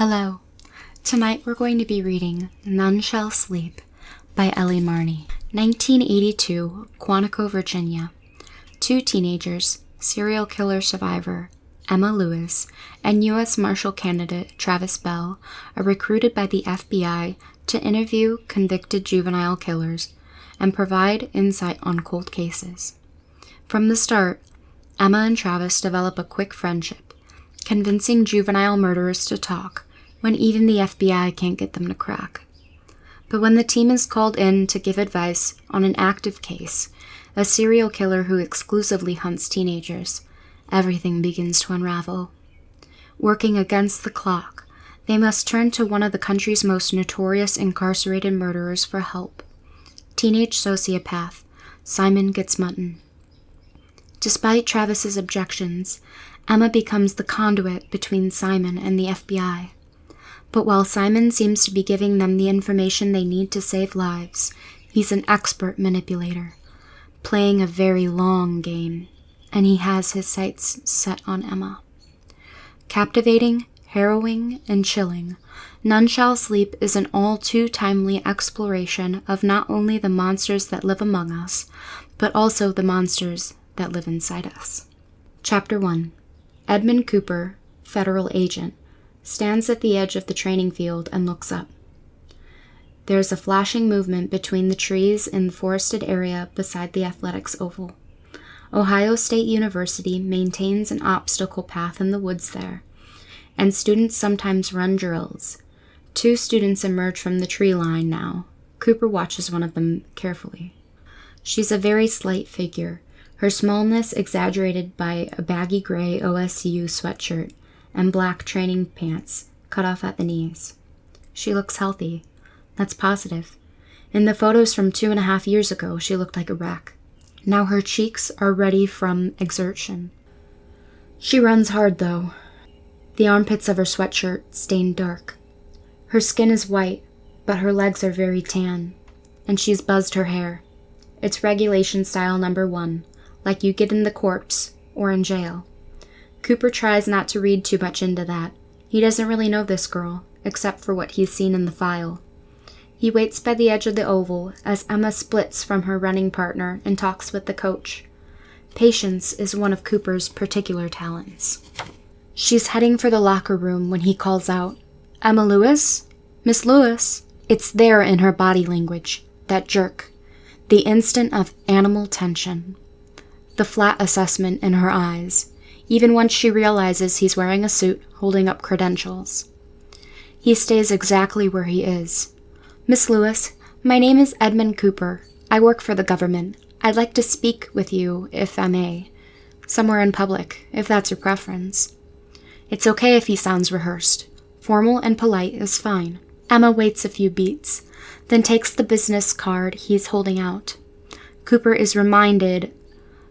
Hello. Tonight we're going to be reading None Shall Sleep by Ellie Marney. 1982, Quantico, Virginia. Two teenagers, serial killer survivor Emma Lewis and U.S. Marshal candidate Travis Bell, are recruited by the FBI to interview convicted juvenile killers and provide insight on cold cases. From the start, Emma and Travis develop a quick friendship, convincing juvenile murderers to talk when even the FBI can't get them to crack. But when the team is called in to give advice on an active case, a serial killer who exclusively hunts teenagers, everything begins to unravel. Working against the clock, they must turn to one of the country's most notorious incarcerated murderers for help. Teenage sociopath Simon Gets Mutton. Despite Travis's objections, Emma becomes the conduit between Simon and the FBI. But while Simon seems to be giving them the information they need to save lives, he's an expert manipulator, playing a very long game, and he has his sights set on Emma. Captivating, harrowing, and chilling, None Shall Sleep is an all-too-timely exploration of not only the monsters that live among us, but also the monsters that live inside us. Chapter 1. Edmund Cooper, federal agent, stands at the edge of the training field and looks up. There is a flashing movement between the trees in the forested area beside the athletics oval. Ohio State University maintains an obstacle path in the woods there, and students sometimes run drills. Two students emerge from the tree line now. Cooper watches one of them carefully. She's a very slight figure, her smallness exaggerated by a baggy gray OSU sweatshirt and black training pants cut off at the knees. She looks healthy. That's positive. In the photos from 2.5 years ago, she looked like a wreck. Now her cheeks are ready from exertion. She runs hard, though. The armpits of her sweatshirt stain dark. Her skin is white, but her legs are very tan, and she's buzzed her hair. It's regulation style number 1, like you get in the corpse or in jail. Cooper tries not to read too much into that. He doesn't really know this girl, except for what he's seen in the file. He waits by the edge of the oval as Emma splits from her running partner and talks with the coach. Patience is one of Cooper's particular talents. She's heading for the locker room when he calls out, "Emma Lewis? Miss Lewis?" It's there in her body language, that jerk, the instant of animal tension, the flat assessment in her eyes, even once she realizes he's wearing a suit holding up credentials. He stays exactly where he is. "Miss Lewis, my name is Edmund Cooper. I work for the government. I'd like to speak with you, if I may. Somewhere in public, if that's your preference." It's okay if he sounds rehearsed. Formal and polite is fine. Emma waits a few beats, then takes the business card he's holding out. Cooper is reminded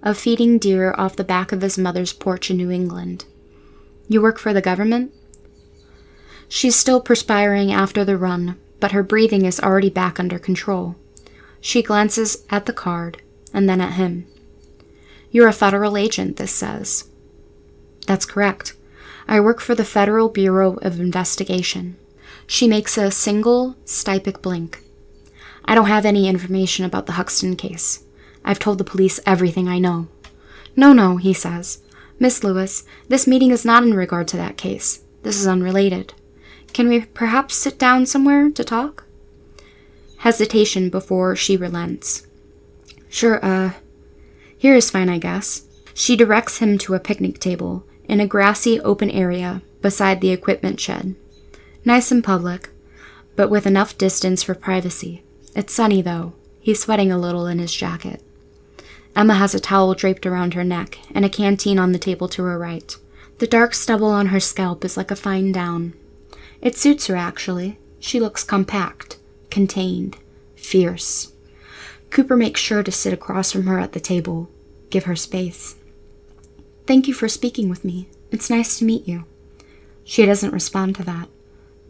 of feeding deer off the back of his mother's porch in New England. "You work for the government?" She's still perspiring after the run, but her breathing is already back under control. She glances at the card, and then at him. "You're a federal agent, this says." "That's correct. I work for the Federal Bureau of Investigation." She makes a single, stypic blink. "I don't have any information about the Huxton case. I've told the police everything I know." No, he says. "Miss Lewis, this meeting is not in regard to that case. This is unrelated. Can we perhaps sit down somewhere to talk?" Hesitation before she relents. "Sure, here is fine, I guess." She directs him to a picnic table in a grassy open area beside the equipment shed. Nice and public, but with enough distance for privacy. It's sunny, though. He's sweating a little in his jacket. Emma has a towel draped around her neck and a canteen on the table to her right. The dark stubble on her scalp is like a fine down. It suits her, actually. She looks compact, contained, fierce. Cooper makes sure to sit across from her at the table, give her space. "Thank you for speaking with me. It's nice to meet you." She doesn't respond to that.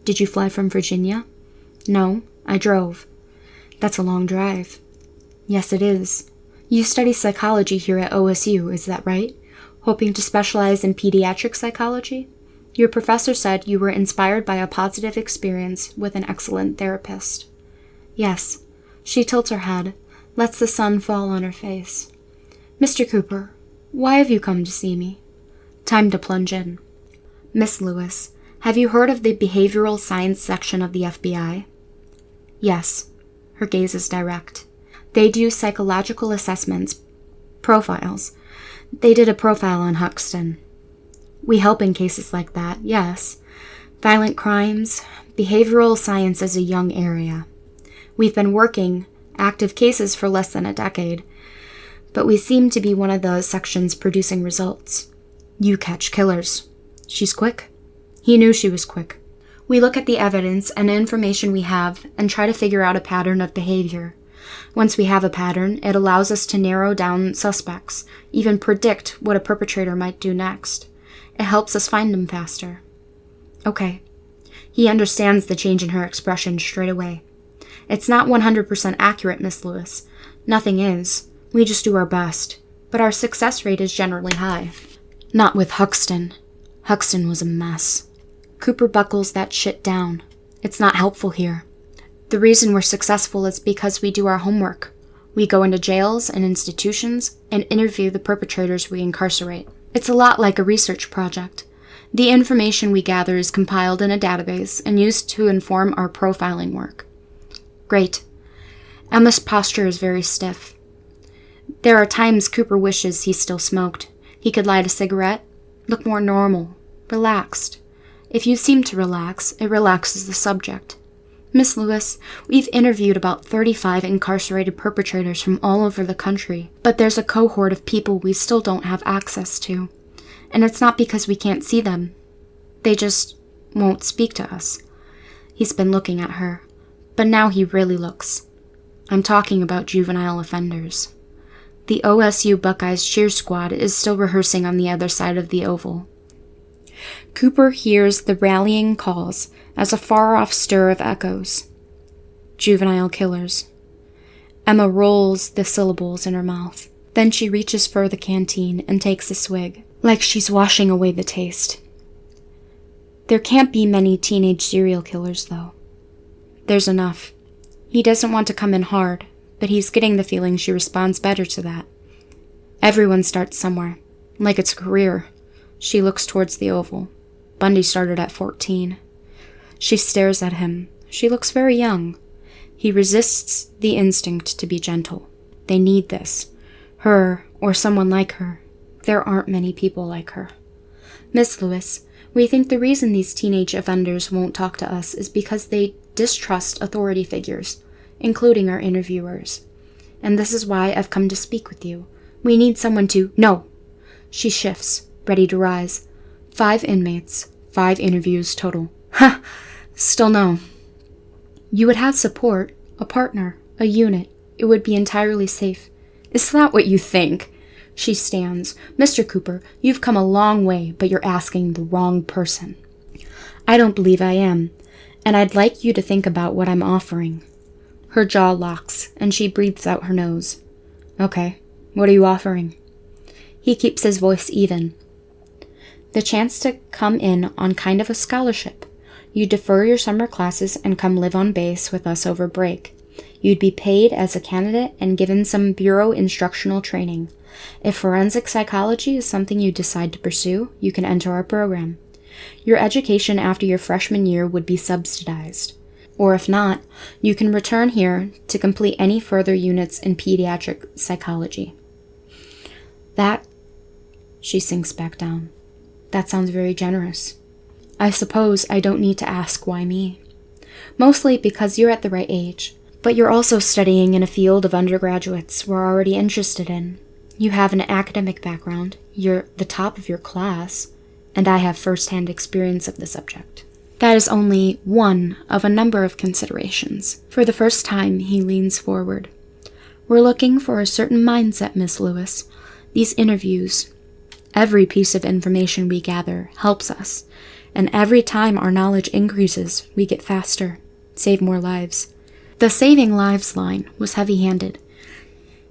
"Did you fly from Virginia?" "No, I drove." "That's a long drive." "Yes, it is. You study psychology here at OSU, is that right? Hoping to specialize in pediatric psychology?" Your professor said you were inspired by a positive experience with an excellent therapist. Yes. She tilts her head, lets the sun fall on her face. Mr. Cooper, why have you come to see me? Time to plunge in. Miss Lewis, have you heard of the behavioral science section of the FBI? Yes. Her gaze is direct. They do psychological assessments, profiles. They did a profile on Huxton. We help in cases like that, yes. Violent crimes, behavioral science is a young area. We've been working active cases for less than a decade, but we seem to be one of those sections producing results. You catch killers. She's quick. He knew she was quick. We look at the evidence and information we have and try to figure out a pattern of behavior. Once we have a pattern, it allows us to narrow down suspects, even predict what a perpetrator might do next. It helps us find them faster. Okay. He understands the change in her expression straight away. It's not 100% accurate, Miss Lewis. Nothing is. We just do our best. But our success rate is generally high. Not with Huxton. Huxton was a mess. Cooper buckles that shit down. It's not helpful here. The reason we're successful is because we do our homework. We go into jails and institutions and interview the perpetrators we incarcerate. It's a lot like a research project. The information we gather is compiled in a database and used to inform our profiling work. Great. Emma's posture is very stiff. There are times Cooper wishes he still smoked. He could light a cigarette, look more normal, relaxed. If you seem to relax, it relaxes the subject. Miss Lewis, we've interviewed about 35 incarcerated perpetrators from all over the country, but there's a cohort of people we still don't have access to. And it's not because we can't see them. They just won't speak to us. He's been looking at her, but now he really looks. I'm talking about juvenile offenders. The OSU Buckeyes cheer squad is still rehearsing on the other side of the oval. Cooper hears the rallying calls as a far-off stir of echoes. Juvenile killers. Emma rolls the syllables in her mouth. Then she reaches for the canteen and takes a swig, like she's washing away the taste. There can't be many teenage serial killers, though. There's enough. He doesn't want to come in hard, but he's getting the feeling she responds better to that. Everyone starts somewhere, like it's a career. She looks towards the oval. Bundy started at 14. She stares at him. She looks very young. He resists the instinct to be gentle. They need this. Her, or someone like her. There aren't many people like her. Miss Lewis, we think the reason these teenage offenders won't talk to us is because they distrust authority figures, including our interviewers. And this is why I've come to speak with you. We need someone to— No! She shifts, ready to rise. 5 inmates, 5 interviews total. Ha! Still no. You would have support, a partner, a unit. It would be entirely safe. Is that what you think? She stands. Mr. Cooper, you've come a long way, but you're asking the wrong person. I don't believe I am, and I'd like you to think about what I'm offering. Her jaw locks, and she breathes out her nose. Okay, what are you offering? He keeps his voice even. The chance to come in on kind of a scholarship. You defer your summer classes and come live on base with us over break. You'd be paid as a candidate and given some bureau instructional training. If forensic psychology is something you decide to pursue, you can enter our program. Your education after your freshman year would be subsidized. Or if not, you can return here to complete any further units in pediatric psychology. That— She sinks back down. That sounds very generous. I suppose I don't need to ask why me. Mostly because you're at the right age. But you're also studying in a field of undergraduates we're already interested in. You have an academic background, you're the top of your class, and I have first-hand experience of the subject. That is only one of a number of considerations. For the first time, he leans forward. We're looking for a certain mindset, Miss Lewis. These interviews, every piece of information we gather helps us, and every time our knowledge increases, we get faster, save more lives. The saving lives line was heavy-handed.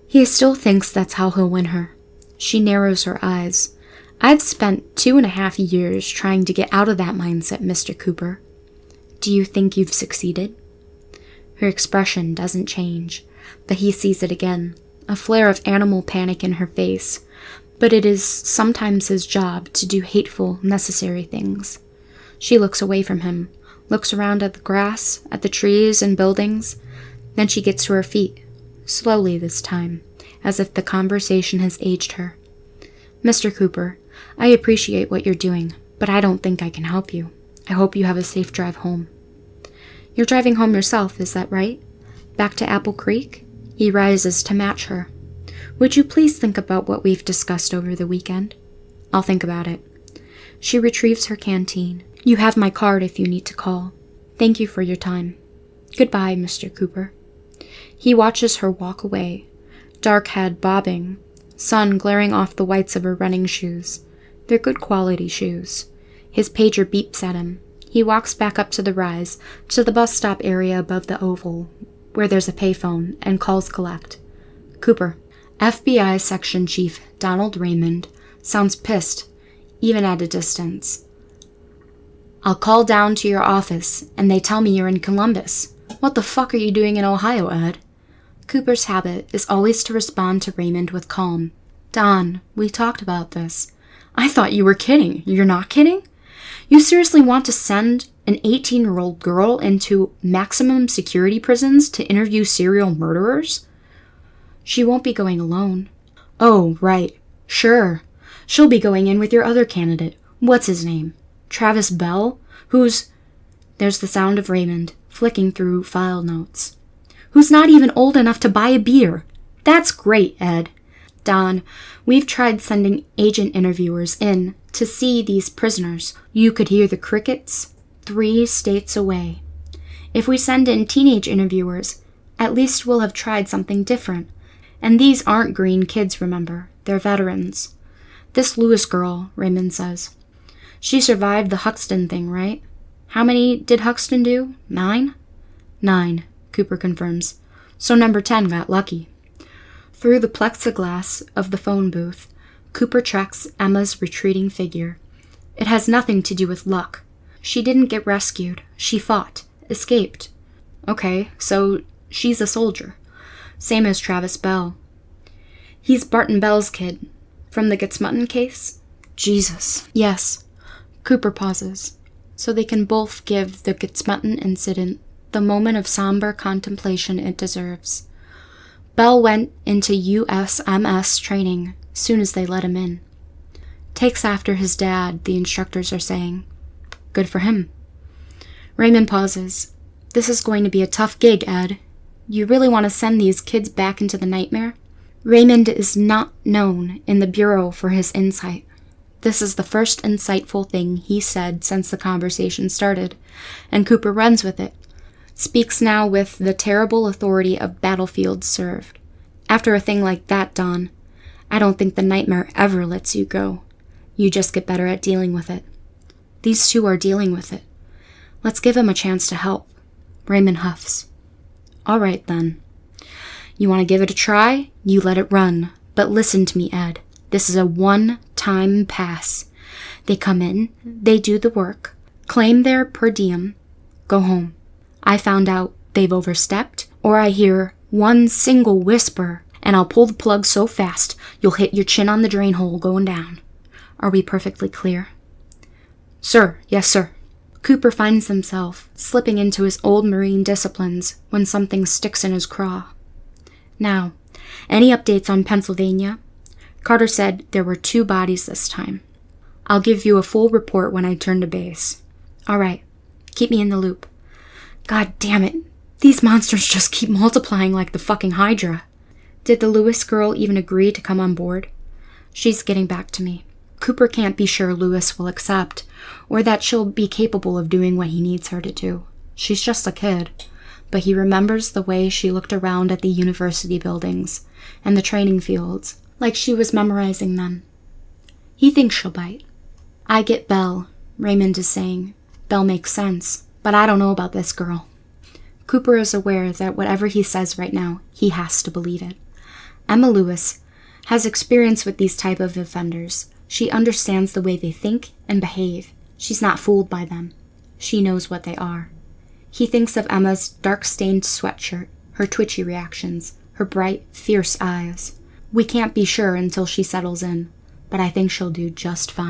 He still thinks that's how he'll win her. She narrows her eyes. I've spent 2.5 years trying to get out of that mindset, Mr. Cooper. Do you think you've succeeded? Her expression doesn't change, but he sees it again, a flare of animal panic in her face. But it is sometimes his job to do hateful, necessary things. She looks away from him, looks around at the grass, at the trees and buildings. Then she gets to her feet, slowly this time, as if the conversation has aged her. Mr. Cooper, I appreciate what you're doing, but I don't think I can help you. I hope you have a safe drive home. You're driving home yourself, is that right? Back to Apple Creek? He rises to match her. Would you please think about what we've discussed over the weekend? I'll think about it. She retrieves her canteen. You have my card if you need to call. Thank you for your time. Goodbye, Mr. Cooper. He watches her walk away, dark head bobbing, sun glaring off the whites of her running shoes. They're good quality shoes. His pager beeps at him. He walks back up to the rise, to the bus stop area above the oval, where there's a payphone, and calls collect. Cooper. FBI Section Chief Donald Raymond sounds pissed, even at a distance. I'll call down to your office, and they tell me you're in Columbus. What the fuck are you doing in Ohio, Ed? Cooper's habit is always to respond to Raymond with calm. Don, we talked about this. I thought you were kidding. You're not kidding? You seriously want to send an 18-year-old girl into maximum security prisons to interview serial murderers? She won't be going alone. Oh, right. Sure. She'll be going in with your other candidate. What's his name? Travis Bell? Who's... There's the sound of Raymond, flicking through file notes. Who's not even old enough to buy a beer. That's great, Ed. Don, we've tried sending agent interviewers in to see these prisoners. You could hear the crickets 3 states away. If we send in teenage interviewers, at least we'll have tried something different. And these aren't green kids, remember. They're veterans. This Lewis girl, Raymond says. She survived the Huxton thing, right? How many did Huxton do? 9? 9, Cooper confirms. So number 10 got lucky. Through the plexiglass of the phone booth, Cooper tracks Emma's retreating figure. It has nothing to do with luck. She didn't get rescued. She fought, escaped. Okay, so she's a soldier. Same as Travis Bell. He's Barton Bell's kid. From the Getsmutton case? Jesus. Yes. Cooper pauses, so they can both give the Getsmutton incident the moment of somber contemplation it deserves. Bell went into USMS training soon as they let him in. Takes after his dad, the instructors are saying. Good for him. Raymond pauses. This is going to be a tough gig, Ed. You really want to send these kids back into the nightmare? Raymond is not known in the Bureau for his insight. This is the first insightful thing he said since the conversation started, and Cooper runs with it. Speaks now with the terrible authority of battlefields served. After a thing like that, Don, I don't think the nightmare ever lets you go. You just get better at dealing with it. These two are dealing with it. Let's give him a chance to help. Raymond huffs. All right, then. You want to give it a try? You let it run. But listen to me, Ed. This is a one-time pass. They come in, they do the work, claim their per diem, go home. I found out they've overstepped, or I hear one single whisper, and I'll pull the plug so fast you'll hit your chin on the drain hole going down. Are we perfectly clear? Sir, yes, sir. Cooper finds himself slipping into his old Marine disciplines when something sticks in his craw. Now, any updates on Pennsylvania? Carter said there were 2 bodies this time. I'll give you a full report when I turn to base. All right, keep me in the loop. God damn it, these monsters just keep multiplying like the fucking Hydra. Did the Lewis girl even agree to come on board? She's getting back to me. Cooper can't be sure Lewis will accept, or that she'll be capable of doing what he needs her to do. She's just a kid. But he remembers the way she looked around at the university buildings and the training fields, like she was memorizing them. He thinks she'll bite. I get Belle, Raymond is saying. Belle makes sense, but I don't know about this girl. Cooper is aware that whatever he says right now, he has to believe it. Emma Lewis has experience with these type of offenders. She understands the way they think and behave. She's not fooled by them. She knows what they are. He thinks of Emma's dark-stained sweatshirt, her twitchy reactions, her bright, fierce eyes. We can't be sure until she settles in, but I think she'll do just fine.